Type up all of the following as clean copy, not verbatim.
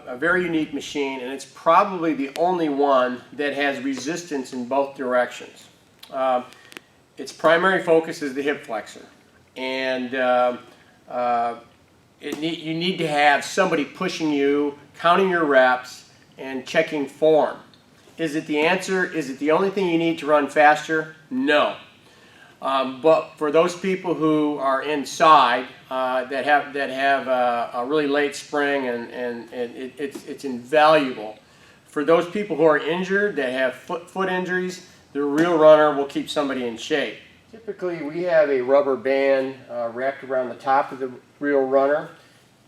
a very unique machine, and it's probably the only one that has resistance in both directions. Its primary focus is the hip flexor, and you need to have somebody pushing you, counting your reps, and checking form. Is it the answer? Is it the only thing you need to run faster? No. But for those people who are inside that have a really late spring, and it's invaluable. For those people who are injured, that have foot injuries, the Real Runner will keep somebody in shape. Typically, we have a rubber band wrapped around the top of the Real Runner,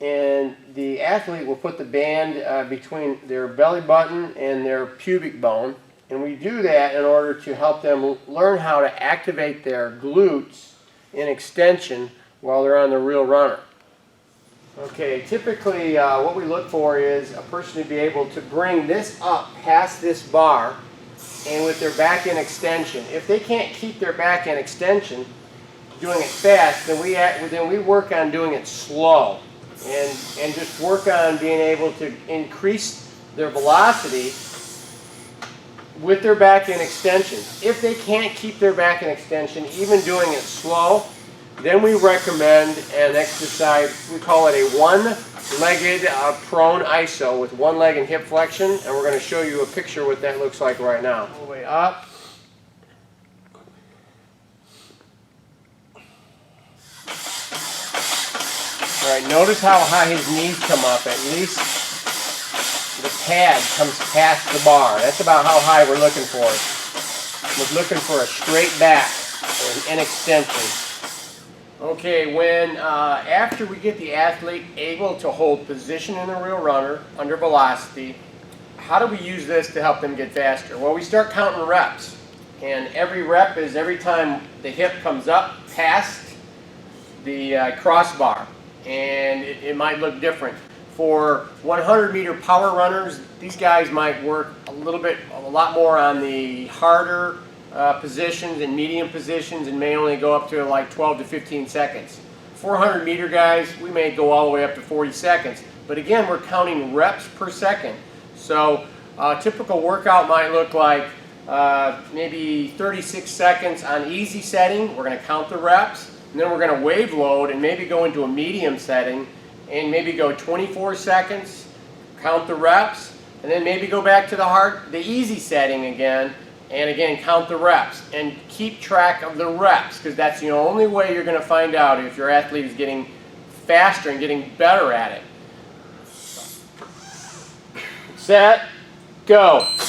and the athlete will put the band between their belly button and their pubic bone. And we do that in order to help them learn how to activate their glutes in extension while they're on the Real Runner. Okay, typically what we look for is a person to be able to bring this up past this bar and with their back in extension. If they can't keep their back in extension, doing it fast, then we work on doing it slow and just work on being able to increase their velocity with their back in extension. If they can't keep their back in extension, even doing it slow, then we recommend an exercise, we call it a one-legged prone iso with one leg in hip flexion, and we're going to show you a picture what that looks like right now. All the way up. All right, notice how high his knees come up. At least the pad comes past the bar. That's about how high we're looking for. We're looking for a straight back or an extension. Okay, when after we get the athlete able to hold position in the Real Runner under velocity, how do we use this to help them get faster? Well, we start counting reps, and every rep is every time the hip comes up past the crossbar, and it might look different. For 100-meter power runners, these guys might work a lot more on the harder positions and medium positions, and may only go up to like 12 to 15 seconds. 400-meter guys, we may go all the way up to 40 seconds. But again, we're counting reps per second. So a typical workout might look like maybe 36 seconds on easy setting. We're going to count the reps, and then we're going to wave load and maybe go into a medium setting and maybe go 24 seconds, count the reps, and then maybe go back to the easy setting again, and again count the reps and keep track of the reps, because that's the only way you're going to find out if your athlete is getting faster and getting better at it. Set, go. 2,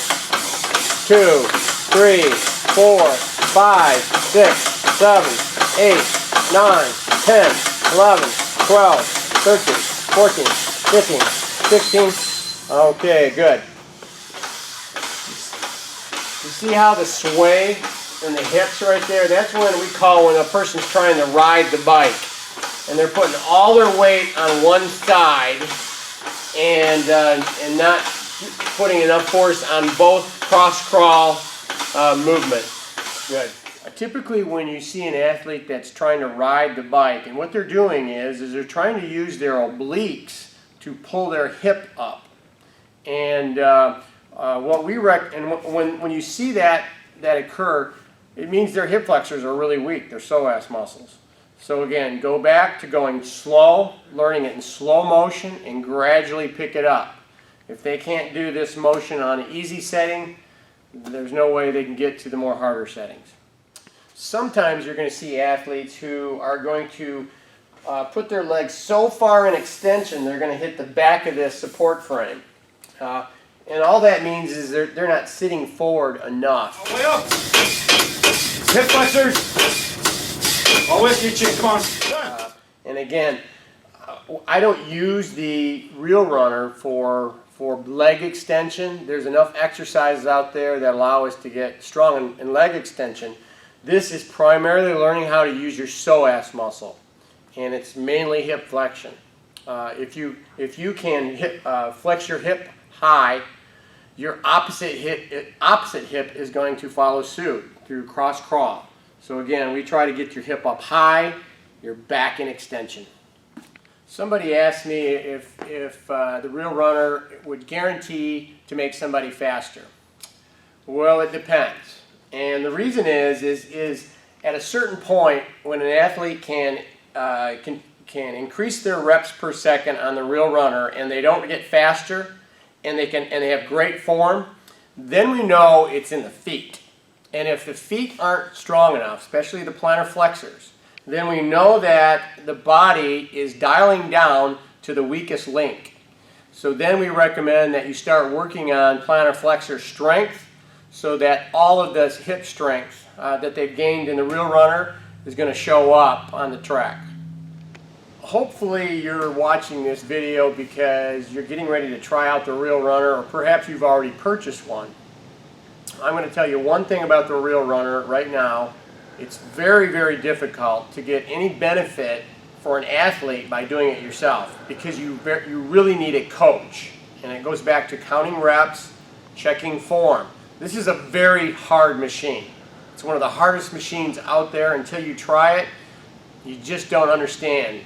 3, 4, 5, 6, 7, 8, 9, 10, 11, 12, 13, 14, 15, 16. Okay, good. You see how the sway in the hips right there? That's when we call when a person's trying to ride the bike, and they're putting all their weight on one side and not putting enough force on both cross-crawl movement. Good. Typically when you see an athlete that's trying to ride the bike, and what they're doing is they're trying to use their obliques to pull their hip up. And what we when you see that occur, it means their hip flexors are really weak, their psoas muscles. So again, go back to going slow, learning it in slow motion, and gradually pick it up. If they can't do this motion on an easy setting, there's no way they can get to the more harder settings. Sometimes you're going to see athletes who are going to put their legs so far in extension they're going to hit the back of this support frame. And all that means is they're not sitting forward enough. All the way up. Hip flexors. All with you, chick. Come on. And again, I don't use the Real Runner for leg extension. There's enough exercises out there that allow us to get strong in leg extension. This is primarily learning how to use your psoas muscle, and it's mainly hip flexion. If you can flex your hip high, your opposite hip is going to follow suit through cross crawl. So again, we try to get your hip up high, your back in extension. Somebody asked me if the Real Runner would guarantee to make somebody faster. Well, it depends. And the reason is at a certain point when an athlete can increase their reps per second on the Real Runner and they don't get faster and they have great form, then we know it's in the feet. And if the feet aren't strong enough, especially the plantar flexors, then we know that the body is dialing down to the weakest link. So then we recommend that you start working on plantar flexor strength so that all of this hip strength that they've gained in the Real Runner is going to show up on the track. Hopefully you're watching this video because you're getting ready to try out the Real Runner, or perhaps you've already purchased one. I'm going to tell you one thing about the Real Runner right now. It's very, very difficult to get any benefit for an athlete by doing it yourself because you really need a coach. And it goes back to counting reps, checking form. This is a very hard machine. It's one of the hardest machines out there. Until you try it, you just don't understand